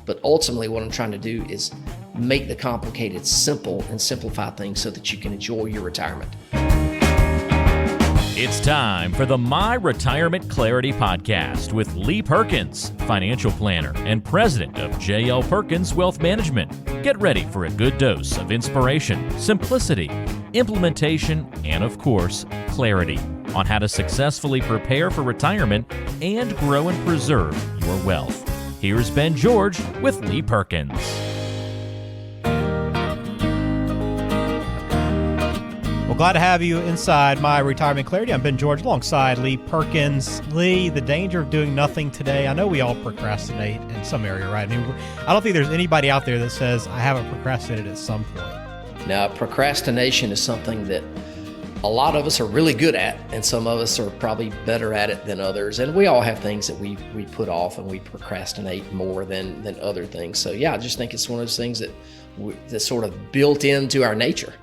But ultimately what I'm trying to do is make the complicated simple and simplify things so that you can enjoy your retirement. It's time for the My Retirement Clarity Podcast with Lee Perkins, financial planner and president of J.L. Perkins Wealth Management. Get ready for a good dose of inspiration, simplicity, implementation, and of course, clarity on how to successfully prepare for retirement and grow and preserve your wealth. Here's Ben George with Lee Perkins. Well, glad to have you inside My Retirement Clarity. I'm Ben George alongside Lee Perkins. Lee, the danger of doing nothing today. I know we all procrastinate in some area, right? I mean, I don't think there's anybody out there that says, I haven't procrastinated at some point. Now, procrastination is something that a lot of us are really good at, and some of us are probably better at it than others. And we all have things that we put off and we procrastinate more than other things. So yeah, I just think it's one of those things that's sort of built into our nature.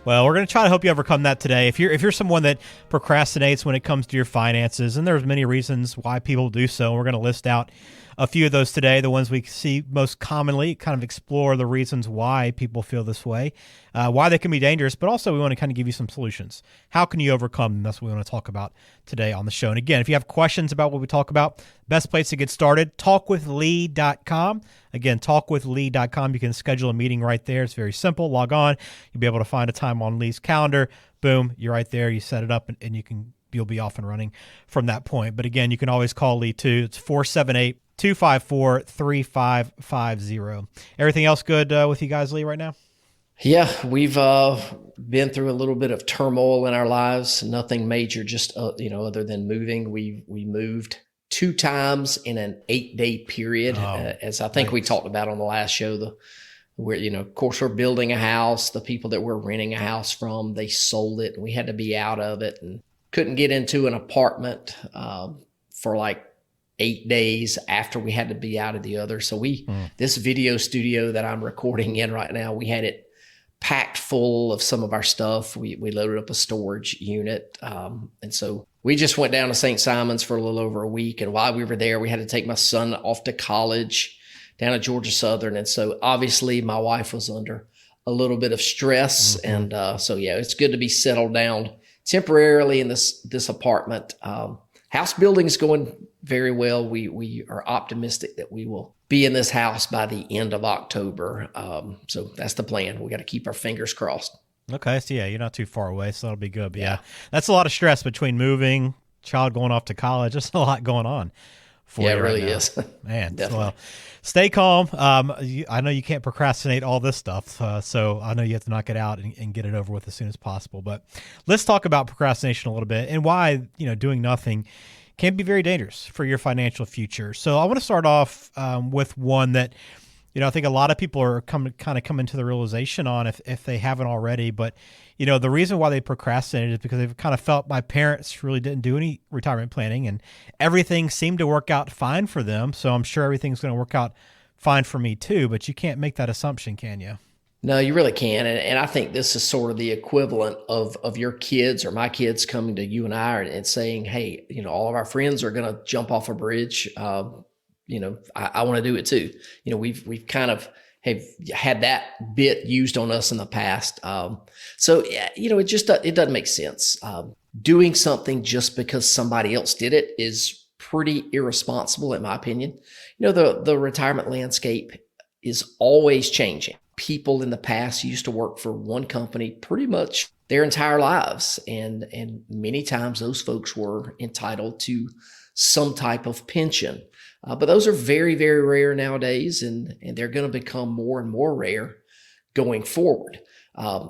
Well, we're going to try to help you overcome that today. If you're someone that procrastinates when it comes to your finances, and there's many reasons why people do so, and we're going to list out a few of those today, the ones we see most commonly, kind of explore the reasons why people feel this way, why they can be dangerous, but also we want to kind of give you some solutions. How can you overcome them? That's what we want to talk about today on the show. And again, if you have questions about what we talk about, best place to get started, talkwithlee.com. Again, talkwithlee.com. You can schedule a meeting right there. It's very simple. Log on. You'll be able to find a time on Lee's calendar. Boom, you're right there. You set it up and you'll be off and running from that point. But again, you can always call Lee too. It's 478-254-3550. Everything else good with you guys, Lee, right now? Yeah, we've been through a little bit of turmoil in our lives. Nothing major, just other than moving. We moved 2 times in an 8-day period, as I think we talked about on the last show. Of course, we're building a house. The people that we're renting a house from, they sold it, and we had to be out of it, and couldn't get into an apartment for like 8 days after we had to be out of the other. So this video studio that I'm recording in right now, we had it packed full of some of our stuff. We loaded up a storage unit. And so we just went down to St. Simon's for a little over a week. And while we were there, we had to take my son off to college down at Georgia Southern. And so obviously my wife was under a little bit of stress. Mm-hmm. And so, yeah, it's good to be settled down temporarily in this apartment. House building is going very well. We are optimistic that we will be in this house by the end of October. So that's the plan. We got to keep our fingers crossed. Okay. So yeah, you're not too far away, so that'll be good. But yeah, that's a lot of stress between moving, child going off to college. There's a lot going on for you. Yeah, it really is. Man, well, stay calm. I know you can't procrastinate all this stuff, so I know you have to knock it out and get it over with as soon as possible. But let's talk about procrastination a little bit and why doing nothing can be very dangerous for your financial future. So I want to start off with one that I think a lot of people are coming to the realization on if they haven't already. But the reason why they procrastinated is because they've kind of felt my parents really didn't do any retirement planning and everything seemed to work out fine for them. So I'm sure everything's going to work out fine for me too. But you can't make that assumption, can you? No, you really can. And I think this is sort of the equivalent of your kids or my kids coming to you and I and saying, hey, all of our friends are going to jump off a bridge. I want to do it too. We've kind of have had that bit used on us in the past. So yeah, it doesn't make sense. Doing something just because somebody else did it is pretty irresponsible, in my opinion. The retirement landscape is always changing. People in the past used to work for one company pretty much their entire lives. And many times those folks were entitled to some type of pension. But those are very, very rare nowadays, and they're going to become more and more rare going forward.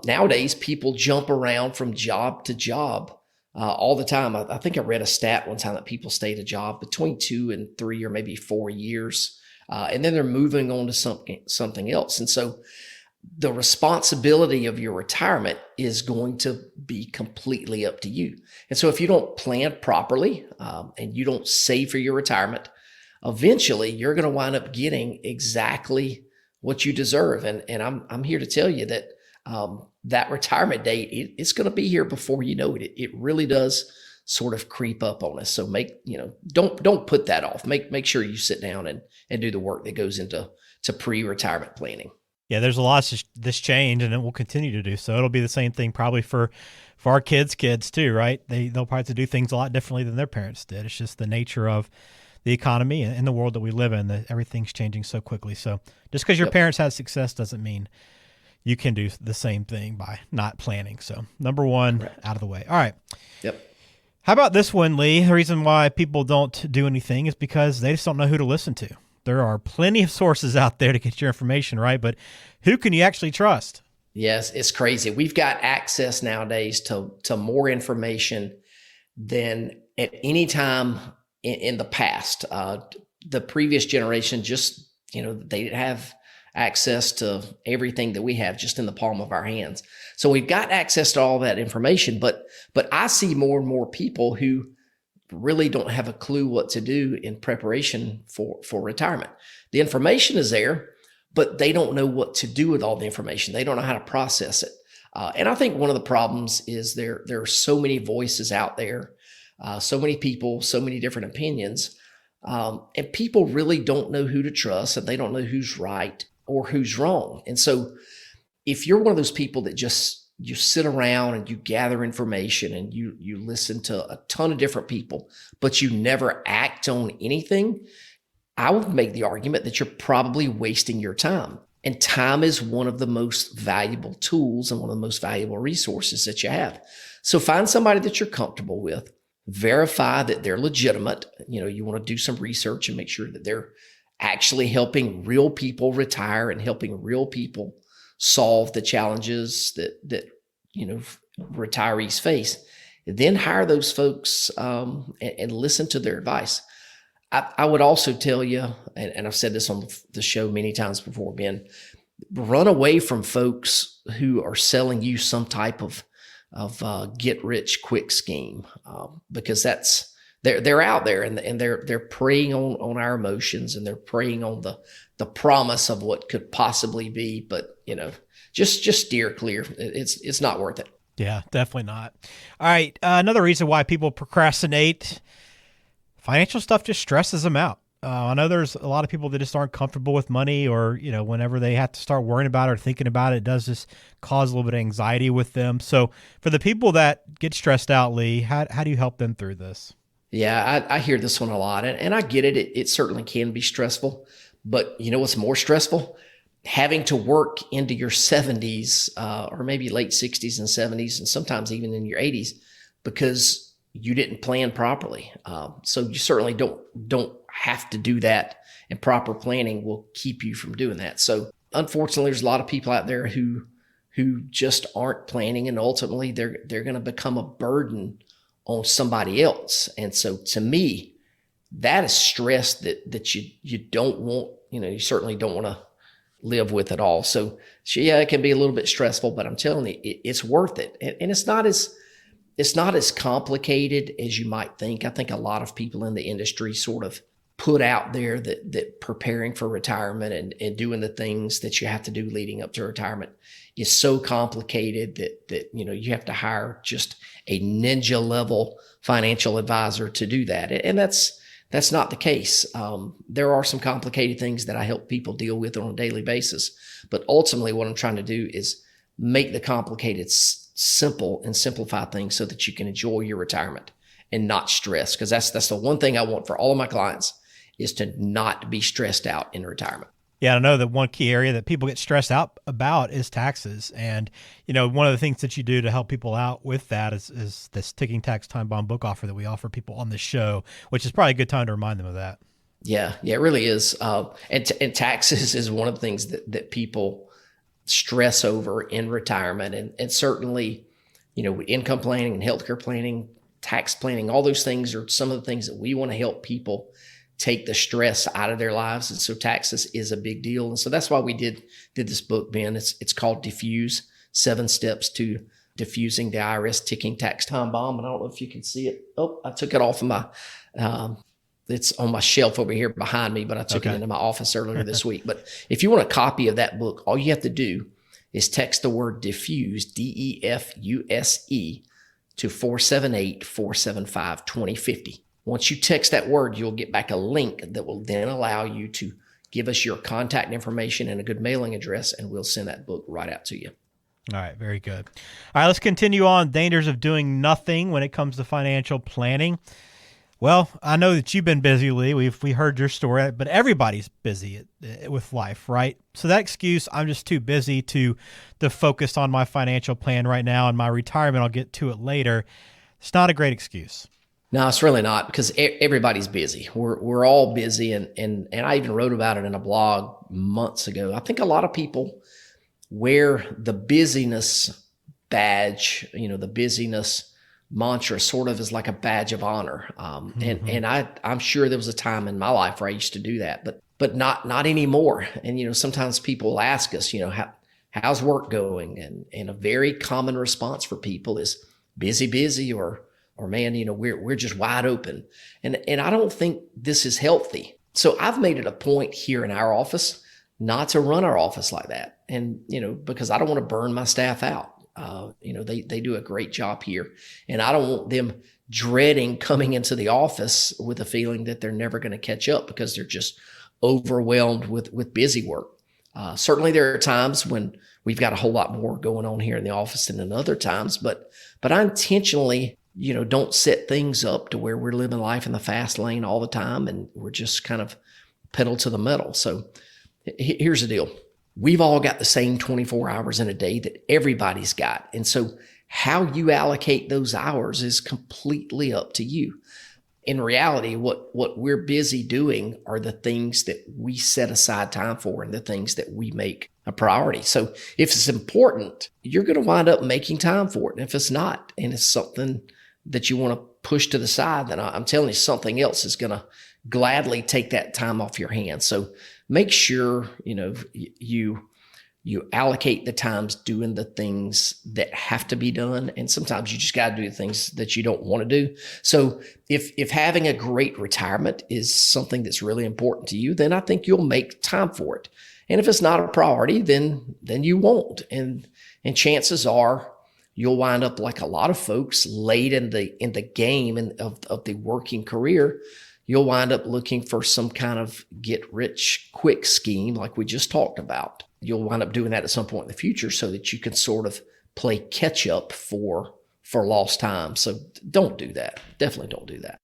Nowadays, people jump around from job to job all the time. I think I read a stat one time that people stay at a job between 2 and 3 or maybe 4 years, and then they're moving on to something else. And so the responsibility of your retirement is going to be completely up to you. And so if you don't plan properly and you don't save for your retirement, eventually you're going to wind up getting exactly what you deserve. And I'm here to tell you that that retirement date, it's going to be here before you know it. It really does sort of creep up on us. So don't put that off. Make sure you sit down and do the work that goes into pre-retirement planning. Yeah, there's a lot of this change, and it will continue to do so. It'll be the same thing probably for our kids' kids too, right? They'll probably have to do things a lot differently than their parents did. It's just the nature of the economy and the world that we live in, that everything's changing so quickly. So just because your parents had success doesn't mean you can do the same thing by not planning. So number one, out of the way. All right. Yep. How about this one, Lee? The reason why people don't do anything is because they just don't know who to listen to. There are plenty of sources out there to get your information, right? But who can you actually trust? Yes, it's crazy. We've got access nowadays to more information than at any time in the past. The previous generation just, they didn't have access to everything that we have just in the palm of our hands. So we've got access to all that information, but I see more and more people who really don't have a clue what to do in preparation for retirement. The information is there, but they don't know what to do with all the information. They don't know how to process it. And I think one of the problems is there are so many voices out there, so many people, so many different opinions, and people really don't know who to trust, and they don't know who's right or who's wrong. And so if you're one of those people that you sit around and you gather information and you listen to a ton of different people, but you never act on anything, I would make the argument that you're probably wasting your time. And time is one of the most valuable tools and one of the most valuable resources that you have. So find somebody that you're comfortable with, verify that they're legitimate. You want to do some research and make sure that they're actually helping real people retire and helping real people solve the challenges that retirees face. Then hire those folks and listen to their advice. I would also tell you, and I've said this on the show many times before, Ben, run away from folks who are selling you some type of get rich quick scheme, because they're out there and they're preying on our emotions, and they're preying on the promise of what could possibly be. But just steer clear. It's not worth it. Yeah, definitely not. All right. Another reason why people procrastinate, financial stuff just stresses them out. I know there's a lot of people that just aren't comfortable with money, or, whenever they have to start worrying about it or thinking about it, it does just cause a little bit of anxiety with them. So for the people that get stressed out, Lee, how do you help them through this? Yeah, I hear this one a lot, and I get it. It certainly can be stressful, but what's more stressful? Having to work into your 70s or maybe late 60s and 70s, and sometimes even in your 80s, because you didn't plan properly. So you certainly don't have to do that, and proper planning will keep you from doing that. So unfortunately, there's a lot of people out there who just aren't planning, and ultimately they're going to become a burden on somebody else. And so to me, that is stress that you don't want, you certainly don't want to live with at all. So yeah, it can be a little bit stressful, but I'm telling you, it's worth it. And it's not as complicated as you might think. I think a lot of people in the industry sort of put out there that preparing for retirement and doing the things that you have to do leading up to retirement is so complicated that you have to hire just a ninja level financial advisor to do that. And that's not the case. There are some complicated things that I help people deal with on a daily basis, but ultimately what I'm trying to do is make the complicated simple and simplify things so that you can enjoy your retirement and not stress. Because that's the one thing I want for all of my clients, is to not be stressed out in retirement. Yeah, I know that one key area that people get stressed out about is taxes. And, one of the things that you do to help people out with that is this ticking tax time bomb book offer that we offer people on the show, which is probably a good time to remind them of that. Yeah, it really is. And taxes is one of the things that people stress over in retirement. And certainly, income planning and healthcare planning, tax planning, all those things are some of the things that we want to help people take the stress out of their lives. And so taxes is a big deal. And so that's why we did this book, Ben. It's called Diffuse, 7 Steps to Diffusing the IRS Ticking Tax Time Bomb. And I don't know if you can see it. Oh, I took it off of my, it's on my shelf over here behind me, but I took it into my office earlier this week. But if you want a copy of that book, all you have to do is text the word diffuse, DEFUSE, to 478-475-2050. Once you text that word, you'll get back a link that will then allow you to give us your contact information and a good mailing address, and we'll send that book right out to you. All right, very good. All right, let's continue on. Dangers of doing nothing when it comes to financial planning. Well, I know that you've been busy, Lee. We heard your story, but everybody's busy with life, right? So that excuse, I'm just too busy to focus on my financial plan right now and my retirement, I'll get to it later. It's not a great excuse. No, it's really not, because everybody's busy. We're all busy, and I even wrote about it in a blog months ago. I think a lot of people wear the busyness badge, the busyness mantra sort of is like a badge of honor. And I'm sure there was a time in my life where I used to do that, but not anymore. And, sometimes people ask us, how's work going? And a very common response for people is busy, or man, we're just wide open. And I don't think this is healthy. So I've made it a point here in our office not to run our office like that. And, because I don't want to burn my staff out. They do a great job here, and I don't want them dreading coming into the office with a feeling that they're never going to catch up because they're just overwhelmed with busy work. Certainly there are times when we've got a whole lot more going on here in the office than in other times, but I intentionally, don't set things up to where we're living life in the fast lane all the time, and we're just kind of pedal to the metal. So here's the deal. We've all got the same 24 hours in a day that everybody's got. And so how you allocate those hours is completely up to you. In reality, what we're busy doing are the things that we set aside time for and the things that we make a priority. So if it's important, you're going to wind up making time for it. And if it's not, and it's something that you want to push to the side, then I'm telling you, something else is going to gladly take that time off your hands. So make sure, you allocate the times doing the things that have to be done. And sometimes you just got to do the things that you don't want to do. So if having a great retirement is something that's really important to you, then I think you'll make time for it. And if it's not a priority, then you won't. And chances are you'll wind up like a lot of folks late in the game of the working career. You'll wind up looking for some kind of get rich quick scheme like we just talked about. You'll wind up doing that at some point in the future so that you can sort of play catch up for lost time. So don't do that. Definitely don't do that.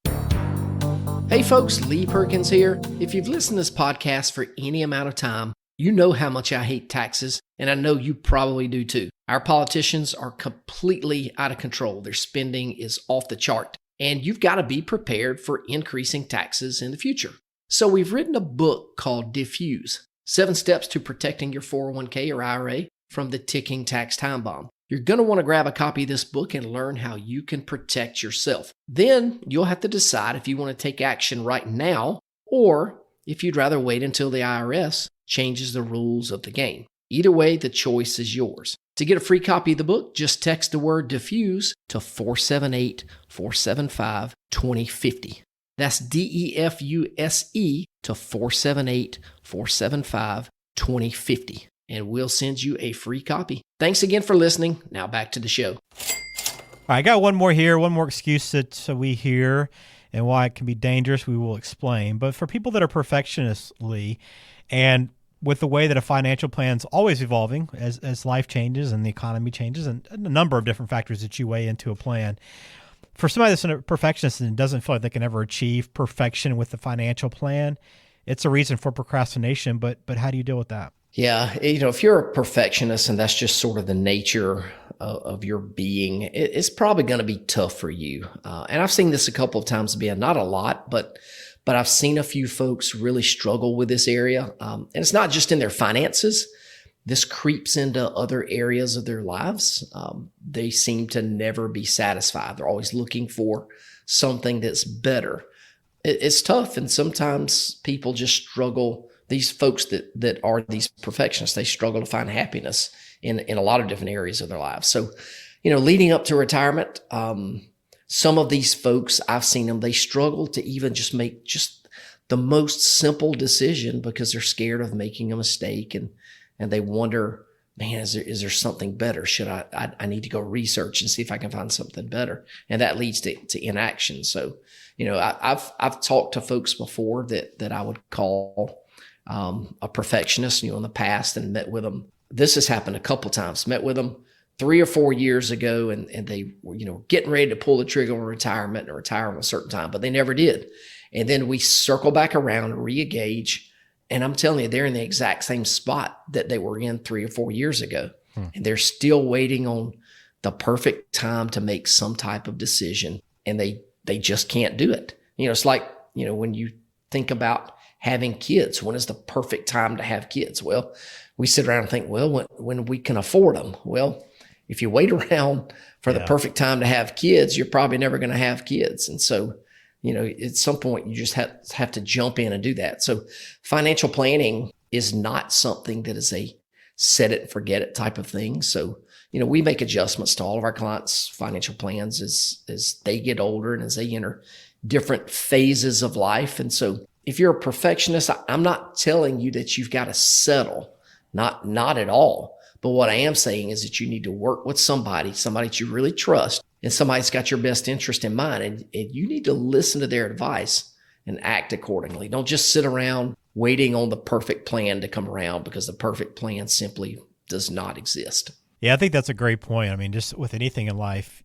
Hey folks, Lee Perkins here. If you've listened to this podcast for any amount of time, you know how much I hate taxes, and I know you probably do too. Our politicians are completely out of control. Their spending is off the chart. And you've got to be prepared for increasing taxes in the future. So we've written a book called Diffuse, 7 Steps to Protecting Your 401k or IRA from the Ticking Tax Time Bomb. You're going to want to grab a copy of this book and learn how you can protect yourself. Then you'll have to decide if you want to take action right now or if you'd rather wait until the IRS changes the rules of the game. Either way, the choice is yours. To get a free copy of the book, just text the word diffuse to 478-475-2050. That's DEFUSE to 478-475-2050. And we'll send you a free copy. Thanks again for listening. Now back to the show. All right, I got one more here, one more excuse that we hear and why it can be dangerous, we will explain. But for people that are perfectionists, Lee, and with the way that a financial plan is always evolving as life changes and the economy changes and a number of different factors that you weigh into a plan. For somebody that's a perfectionist and doesn't feel like they can ever achieve perfection with the financial plan, it's a reason for procrastination. But how do you deal with that? Yeah, if you're a perfectionist and that's just sort of the nature of your being, it's probably going to be tough for you. And I've seen this a couple of times, not a lot, but I've seen a few folks really struggle with this area. And it's not just in their finances. This creeps into other areas of their lives. They seem to never be satisfied. They're always looking for something that's better. It's tough. And sometimes people just struggle. These folks that are these perfectionists, they struggle to find happiness in a lot of different areas of their lives. So, leading up to retirement, some of these folks, I've seen them, they struggle to even just make just the most simple decision because they're scared of making a mistake and they wonder, man, is there something better? Should I need to go research and see if I can find something better? And that leads to inaction. So, I've talked to folks before that I would call a perfectionist, in the past, and met with them. This has happened a couple times. Met with them 3 or 4 years ago, and they were, getting ready to pull the trigger on retirement or retire on a certain time, but they never did. And then we circle back around, re-engage, and I'm telling you, they're in the exact same spot that they were in 3 or 4 years ago. And they're still waiting on the perfect time to make some type of decision, and they just can't do it. It's like, when you think about having kids, when is the perfect time to have kids? Well, we sit around and think, well, when we can afford them. Well, if you wait around for the perfect time to have kids, you're probably never going to have kids. And so, at some point you just have to jump in and do that. So financial planning is not something that is a set it and forget it type of thing. So, we make adjustments to all of our clients' financial plans as they get older and as they enter different phases of life. And so if you're a perfectionist, I'm not telling you that you've got to settle, not at all. But what I am saying is that you need to work with somebody that you really trust, and somebody that's got your best interest in mind. And you need to listen to their advice and act accordingly. Don't just sit around waiting on the perfect plan to come around, because the perfect plan simply does not exist. Yeah, I think that's a great point. I mean, just with anything in life,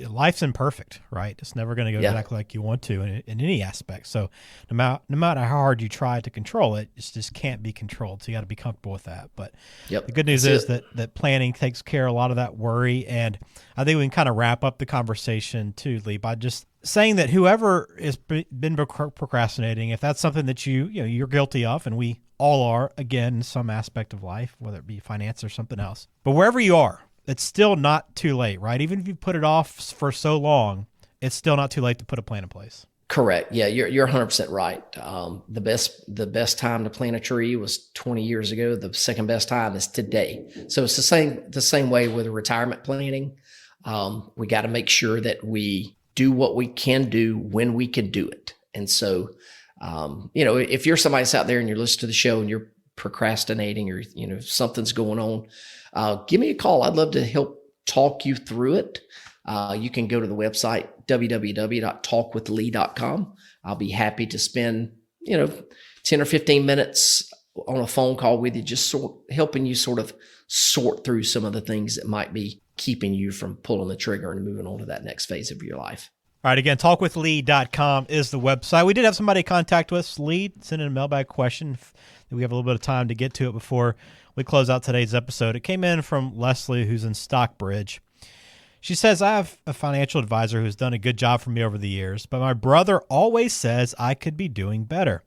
life's imperfect, right? It's never going to go exactly like you want to in any aspect. So no matter how hard you try to control it, it just can't be controlled. So you got to be comfortable with that. But the good news is that planning takes care of a lot of that worry. And I think we can kind of wrap up the conversation too, Lee, by just saying that whoever has been procrastinating, if that's something that you're guilty of, and we all are, again, in some aspect of life, whether it be finance or something else. But wherever you are, it's still not too late, right? Even if you put it off for so long, it's still not too late to put a plan in place. Correct. Yeah, you're 100% right. The best time to plant a tree was 20 years ago. The second best time is today. So it's the same way with retirement planning. We got to make sure that we do what we can do when we can do it. And so, if you're somebody that's out there and you're listening to the show and you're procrastinating, or, something's going on, give me a call. I'd love to help talk you through it. You can go to the website, www.talkwithlee.com. I'll be happy to spend, 10 or 15 minutes on a phone call with you, just helping you sort of sort through some of the things that might be keeping you from pulling the trigger and moving on to that next phase of your life. All right, again, talkwithlee.com is the website. We did have somebody contact us. Lee sent in a mailbag question. We have a little bit of time to get to it before we close out today's episode. It came in from Leslie, who's in Stockbridge. She says, I have a financial advisor who's done a good job for me over the years, but my brother always says I could be doing better.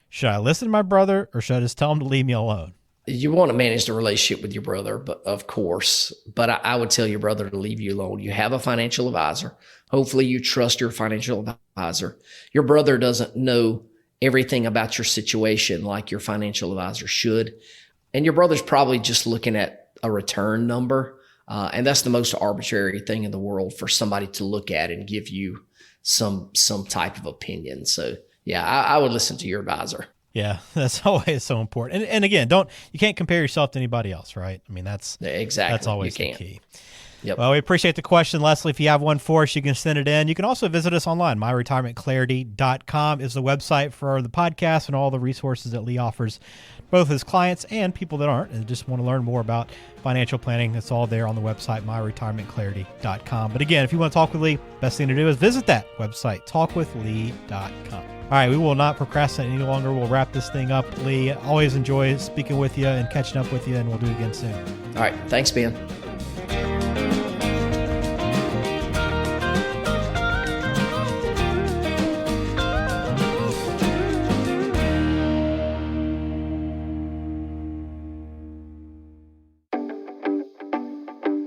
Should I listen to my brother, or should I just tell him to leave me alone? You want to manage the relationship with your brother, but of course, but I would tell your brother to leave you alone. You have a financial advisor. Hopefully you trust your financial advisor. Your brother doesn't know everything about your situation like your financial advisor should. And your brother's probably just looking at a return number. And that's the most arbitrary thing in the world for somebody to look at and give you some type of opinion. So yeah, I would listen to your advisor. Yeah, that's always so important. And again, you can't compare yourself to anybody else, right? I mean, that's always the key. Yep. Well, we appreciate the question, Leslie. If you have one for us, you can send it in. You can also visit us online. MyRetirementClarity.com is the website for the podcast and all the resources that Lee offers, both his clients and people that aren't and just want to learn more about financial planning. It's all there on the website, MyRetirementClarity.com. But again, if you want to talk with Lee, best thing to do is visit that website, TalkWithLee.com. All right, we will not procrastinate any longer. We'll wrap this thing up. Lee, always enjoy speaking with you and catching up with you, and we'll do it again soon. All right. Thanks, Ben.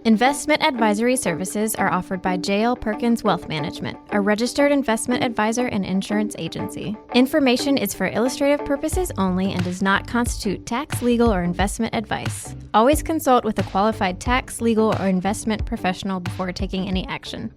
Investment advisory services are offered by J.L. Perkins Wealth Management, a registered investment advisor and insurance agency. Information is for illustrative purposes only and does not constitute tax, legal, or investment advice. Always consult with a qualified tax, legal, or investment professional before taking any action.